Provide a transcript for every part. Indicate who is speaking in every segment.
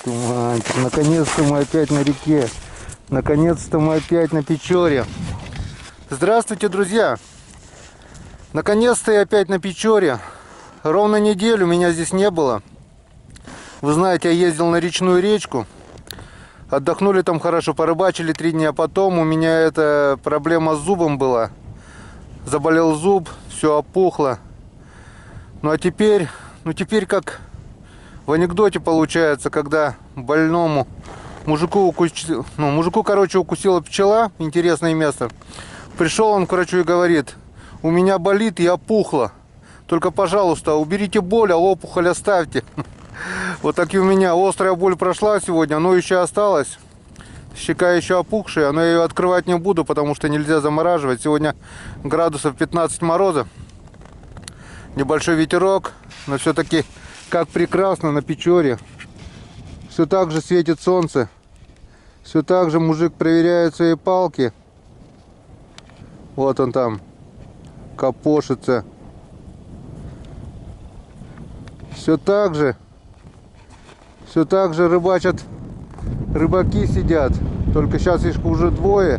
Speaker 1: Туманчик. Наконец-то мы опять на реке. Наконец-то мы опять на Печоре. Здравствуйте, друзья! Наконец-то я опять на Печоре. Ровно неделю меня здесь не было. Вы знаете, я ездил на речную речку. Отдохнули там хорошо, порыбачили 3 дня. Потом у меня эта проблема с зубом была. Заболел зуб, все опухло. Ну а теперь, как в анекдоте получается, когда больному мужику, короче, укусила пчела, интересное место. Пришел он к врачу и говорит: у меня болит и опухло. Только, пожалуйста, уберите боль, а опухоль оставьте. Вот так и у меня. Острая боль прошла сегодня, но еще осталась. Щека еще опухшая, но я ее открывать не буду, потому что нельзя замораживать. Сегодня градусов 15 мороза. Небольшой ветерок, но все-таки как прекрасно на Печоре. Все так же светит солнце. Все так же мужик проверяет свои палки. Вот он там копошится. Все так же рыбачат. Рыбаки сидят. Только сейчас их уже 2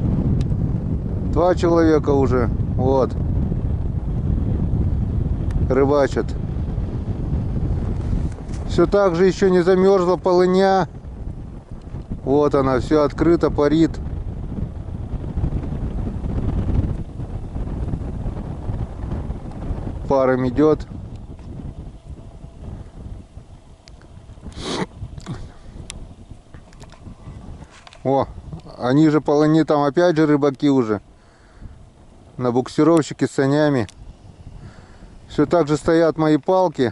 Speaker 1: человека уже. Вот. Рыбачат. Все так же еще не замерзла полыня. Вот она, все открыто, парит. Паром идет. О, они же полыни, там опять же рыбаки уже. На буксировщике с санями. Все так же стоят мои палки,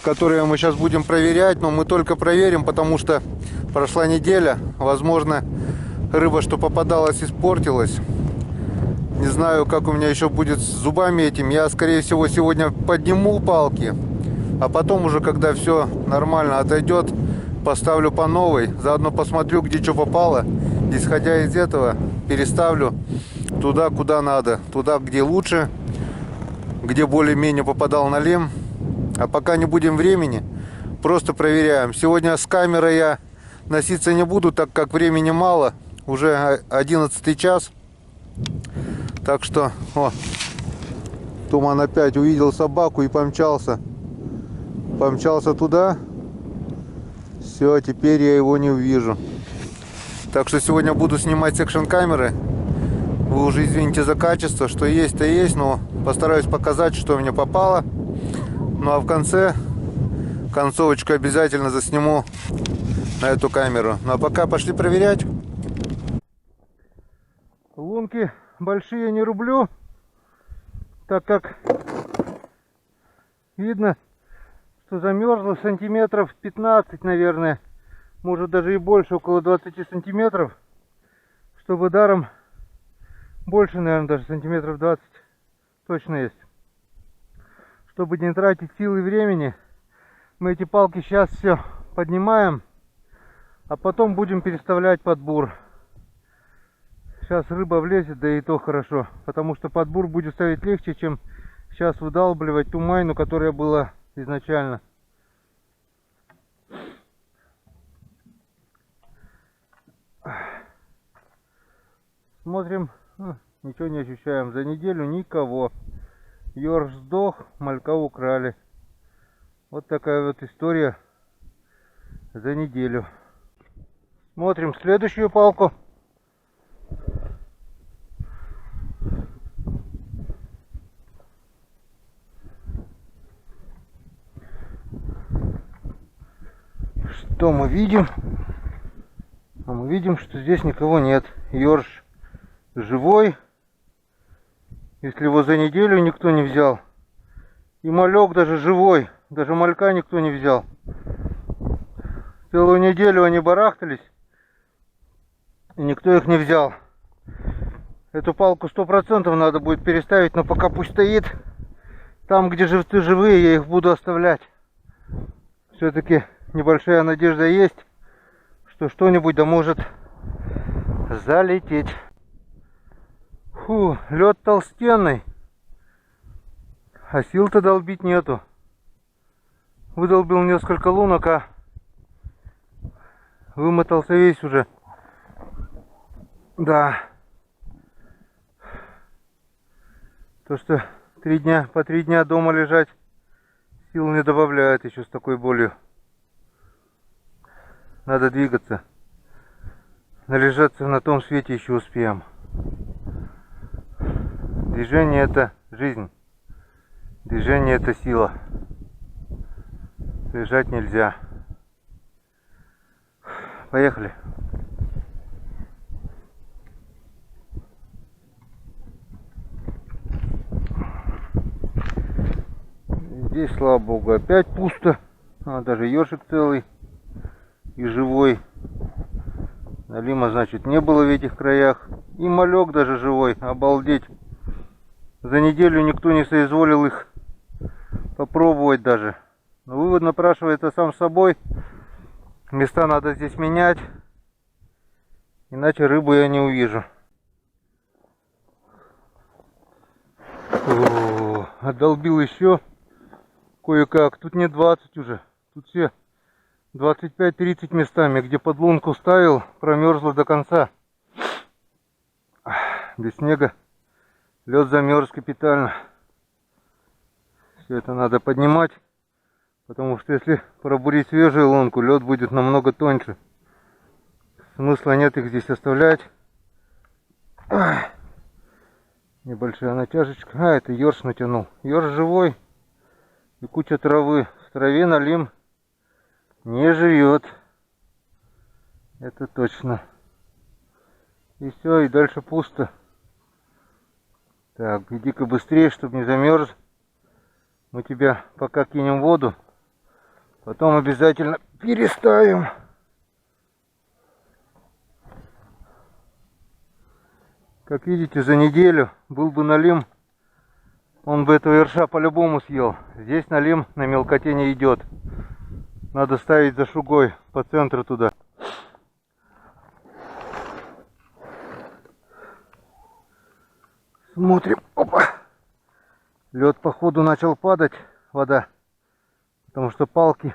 Speaker 1: которые мы сейчас будем проверять. Но мы только проверим, потому что прошла неделя. Возможно, рыба, что попадалась, испортилась. Не знаю, как у меня еще будет с зубами этим. Я, скорее всего, сегодня подниму палки. А потом уже, когда все нормально отойдет, поставлю по новой. Заодно посмотрю, где что попало. Исходя из этого, переставлю туда, куда надо. Туда, где лучше, где более-менее попадал налим. А пока не будем времени, просто проверяем. Сегодня с камерой я носиться не буду, так как времени мало. Уже 11 час. Так что, Туман опять увидел собаку и помчался. Помчался туда. Все, теперь я его не увижу. Так что сегодня буду снимать секшн камеры. Вы уже извините за качество, что есть, то есть, но постараюсь показать, что мне попало. Ну а в конце концовочку обязательно засниму на эту камеру. Ну а пока пошли проверять. Лунки большие не рублю, так как видно, что замерзло сантиметров 15, наверное, может даже и больше, около 20 сантиметров, чтобы даром больше, наверное, даже сантиметров 20 точно есть. Чтобы не тратить сил и времени, мы эти палки сейчас все поднимаем, а потом будем переставлять под бур. Сейчас рыба влезет, да и то хорошо, потому что под бур будет ставить легче, чем сейчас выдалбливать ту майну, которая была изначально. Смотрим, ничего не ощущаем. За неделю никого. Ёрш сдох, малька украли. Вот такая вот история за неделю. Смотрим следующую палку. Что мы видим? А мы видим, что здесь никого нет. Ёрш живой. Если его за неделю никто не взял. И малек даже живой. Даже малька никто не взял. Целую неделю они барахтались. И никто их не взял. Эту палку 100% надо будет переставить. Но пока пусть стоит. Там, где живцы живые, я их буду оставлять. Все-таки небольшая надежда есть, что что-нибудь да может залететь. Фу, лед толстенный, а сил-то долбить нету. Выдолбил несколько лунок, а вымотался весь уже. Да. То, что по 3 дня дома лежать, сил не добавляет еще с такой болью. Надо двигаться. Належаться на том свете еще успеем. Движение — это жизнь. Движение — это сила. Лежать нельзя. Поехали. Здесь, слава богу, опять пусто. Даже ежик целый и живой. Налима, значит, не было в этих краях. И малек даже живой. Обалдеть. За неделю никто не соизволил их попробовать даже. Но вывод напрашивается сам собой. Места надо здесь менять. Иначе рыбу я не увижу. О, отдолбил еще кое-как. Тут не 20 уже. Тут все 25-30 местами. Где подлунку ставил, промерзло до конца. Без снега лед замерз капитально. Все это надо поднимать. Потому что если пробурить свежую лунку, лед будет намного тоньше. Смысла нет их здесь оставлять. Небольшая натяжечка. А, это ёрш натянул. Ёрш живой. И куча травы. В траве налим не живет. Это точно. И все, и дальше пусто. Так, иди-ка быстрее, чтобы не замерз. Мы тебя пока кинем в воду. Потом обязательно переставим. Как видите, за неделю был бы налим, он бы этого ерша по-любому съел. Здесь налим на мелкоте не идет. Надо ставить за шугой по центру туда. Смотрим. Опа. Лед походу начал падать, вода. Потому что палки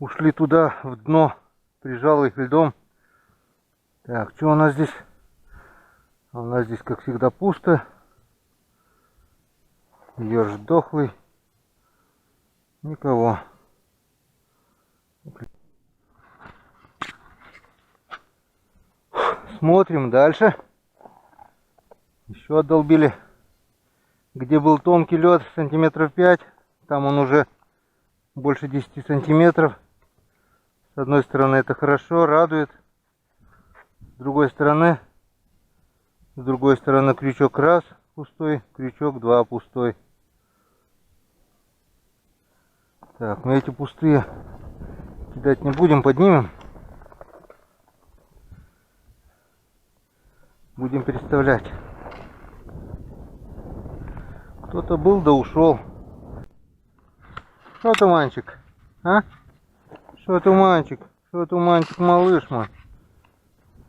Speaker 1: ушли туда, в дно. Прижал их льдом. Так, что у нас здесь? У нас здесь, как всегда, пусто. Ёрш дохлый. Никого. Смотрим дальше. Еще отдолбили. Где был тонкий лед, сантиметров 5. Там он уже больше 10 сантиметров. С одной стороны это хорошо, радует. С другой стороны крючок раз пустой, крючок 2 пустой. Так, мы эти пустые кидать не будем, поднимем. Будем переставлять. Кто-то был да ушел. Что туманчик? А? Что туманчик? Что туманчик, малыш мой?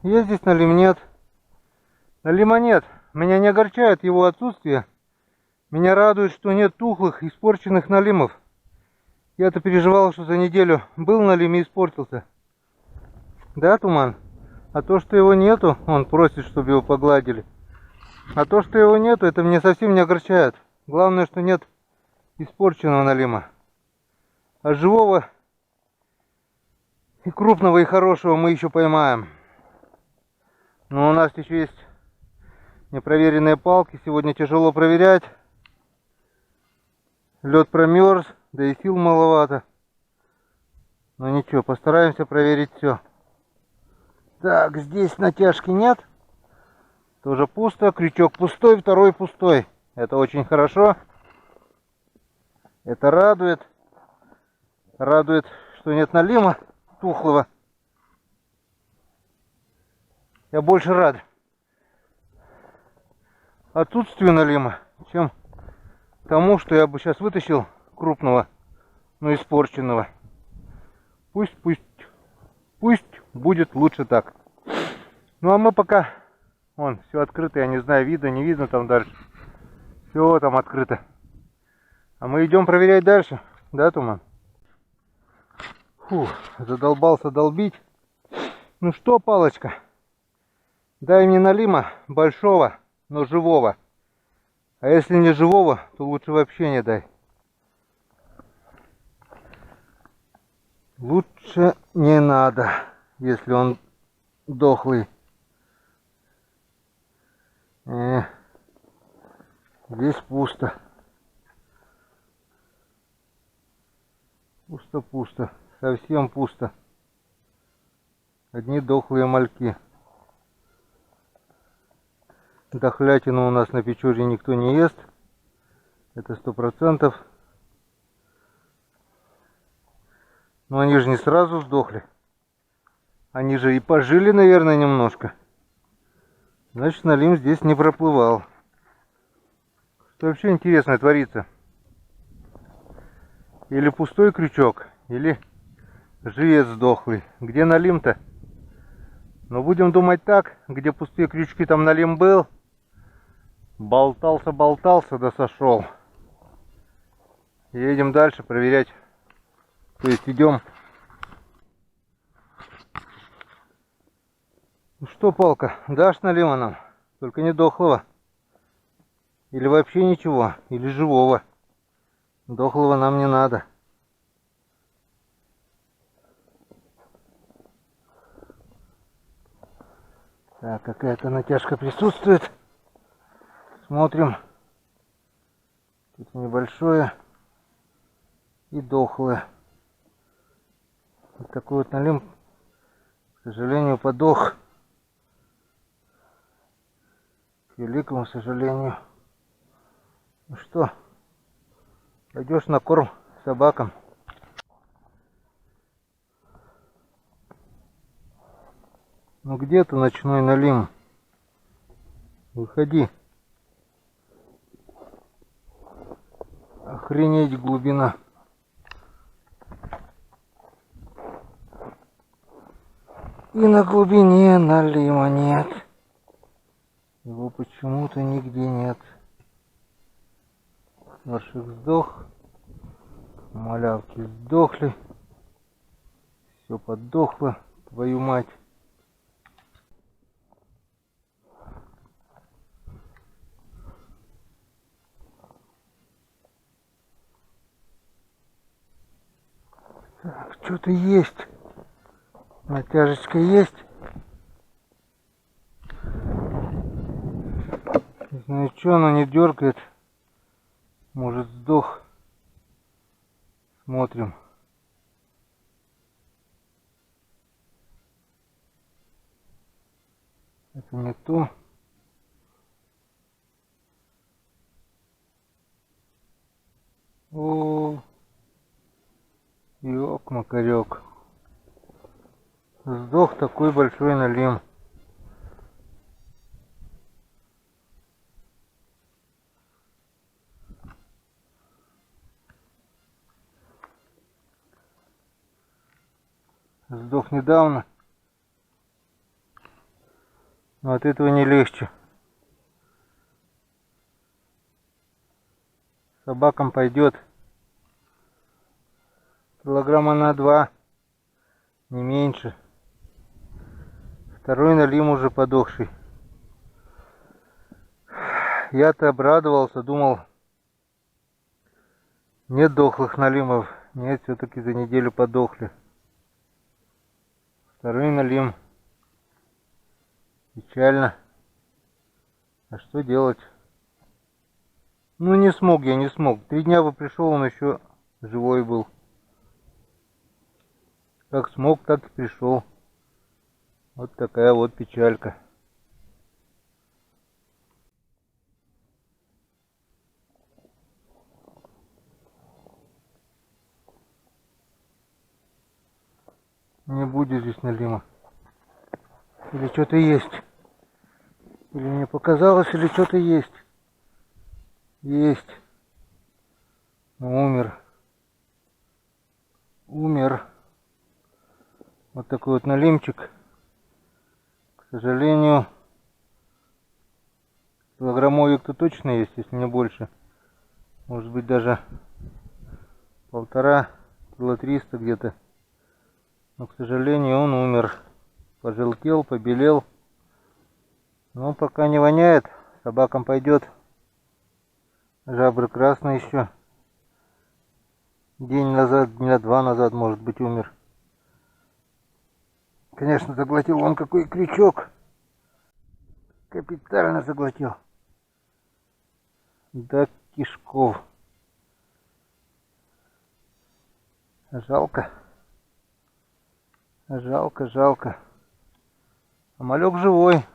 Speaker 1: Есть здесь налим? Нет. Налима нет. Меня не огорчает его отсутствие. Меня радует, что нет тухлых, испорченных налимов. Я-то переживал, что за неделю был налим и испортился. Да, туман? А то, что его нету, он просит, чтобы его погладили. А то, что его нету, это меня совсем не огорчает. Главное, что нет испорченного налима. А живого и крупного, и хорошего мы еще поймаем. Но у нас еще есть непроверенные палки. Сегодня тяжело проверять. Лед промерз, да и сил маловато. Но ничего, постараемся проверить все. Так, здесь натяжки нет. Тоже пусто. Крючок пустой, второй пустой. Это очень хорошо. Это радует. Радует, что нет налима тухлого. Я больше рад отсутствию налима, чем тому, что я бы сейчас вытащил крупного, но испорченного. Пусть будет лучше так. Ну а мы пока, вон, все открыто, я не знаю, видно, не видно там дальше. Все там открыто. А мы идем проверять дальше, да, туман? Фух, задолбался долбить. Ну что, палочка, дай мне налима большого, но живого. А если не живого, то лучше вообще не дай. Лучше не надо, если он дохлый. Здесь пусто. Пусто-пусто. Совсем пусто. Одни дохлые мальки. Дохлятину у нас на Печоре никто не ест. Это 100%. Но они же не сразу сдохли. Они же и пожили, наверное, немножко. Значит, налим здесь не проплывал. Что вообще интересное творится? Или пустой крючок, или живец сдохлый. Где налим-то? Но будем думать так, где пустые крючки, там налим был. Болтался, да сошел. Едем дальше проверять. То есть идем. Ну что, палка, дашь налима нам? Только не дохлого. Или вообще ничего, или живого. Дохлого нам не надо. Так, какая-то натяжка присутствует. Смотрим. Тут небольшое и дохлое. Вот такой вот налим, к сожалению, подох. К великому сожалению. Ну что, пойдешь на корм собакам. Ну где ты, ночной налим? Выходи. Охренеть глубина. И на глубине налима нет. Его почему-то нигде нет. Горшик сдох. Малявки сдохли. Все подохло, твою мать. Так, что-то есть. Натяжечка есть. Не знаю, что она не дергает. Может, сдох. Смотрим. Это не то. О, ёк-макарёк. Сдох такой большой налим. Сдох недавно. Но от этого не легче. Собакам пойдет. Килограмма на 2. Не меньше. Второй налим уже подохший. Я-то обрадовался, думал, нет дохлых налимов. Нет, все-таки за неделю подохли. Второй налим. Печально. А что делать? Ну не смог я, не смог. 3 дня бы пришел, он еще живой был. Как смог, так и пришел. Вот такая вот печалька. Не будет здесь налима. Или что-то есть. Или мне показалось, или что-то есть. Есть. Но умер. Умер. Вот такой вот налимчик. К сожалению, килограммовик-то точно есть, если не больше. Может быть даже 1,5 кило 300 где-то. Но, к сожалению, он умер. Пожелтел, побелел. Но пока не воняет. Собакам пойдет. Жабры красные еще. День назад, дня два назад, может быть, умер. Конечно, заглотил он какой крючок. Капитально заглотил. До кишков. Жалко. Жалко, жалко. А малек живой.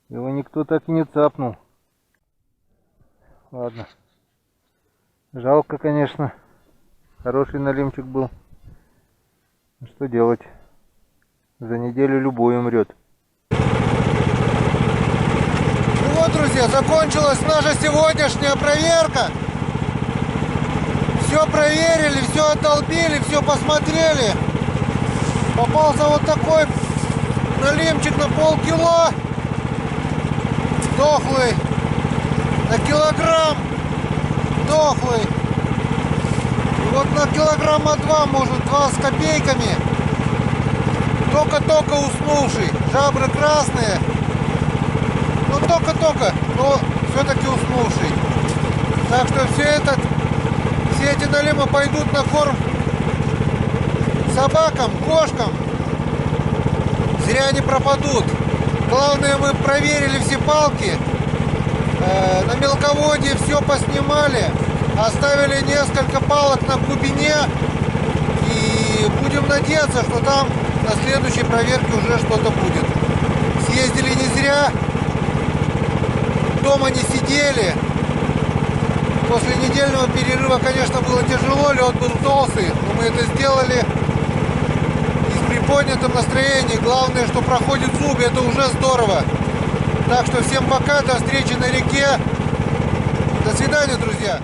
Speaker 1: Его никто так и не цапнул. Ладно. Жалко, конечно. Хороший налимчик был. Что делать? За неделю любой умрет. Ну вот, друзья, закончилась наша сегодняшняя проверка. Все проверили, все отдолбили, все посмотрели. Попался вот такой налимчик на полкило. Дохлый. На килограмм. Дохлый. И вот на килограмма 2, может 2 с копейками. Только-только уснувший. Жабры красные. Ну только-только, но все-таки уснувший. Так что все эти налимы пойдут на корм собакам, кошкам. Зря не пропадут. Главное, мы проверили все палки. На мелководье все поснимали. Оставили несколько палок на глубине. И будем надеяться, что там на следующей проверке уже что-то будет. Съездили не зря. Дома не сидели. После недельного перерыва, конечно, было тяжело. Лед был толстый. Но мы это сделали. И с приподнятым настроением. Главное, что проходит зуб. Это уже здорово. Так что всем пока. До встречи на реке. До свидания, друзья.